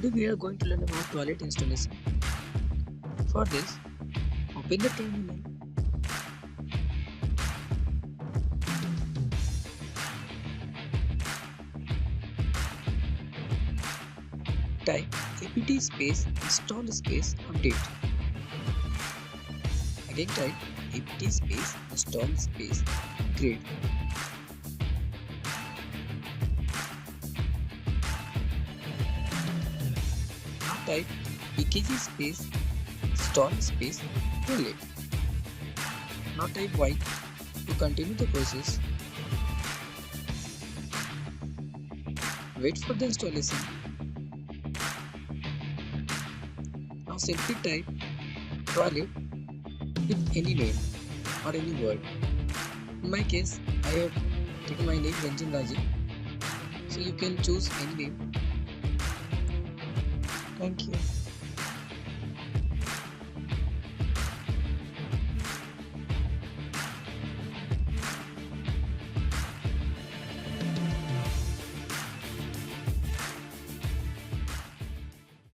Today we are going to learn about toilet installation. For this, open the terminal. Type apt space install space update. Again type apt space install space upgrade. Now type pkg space install space toilet. Now type Y to continue the process. Wait for the installation. Now simply type toilet with any name or any word. In my case, I have taken my name Ranjan Raji, so you can choose any name. Thank you.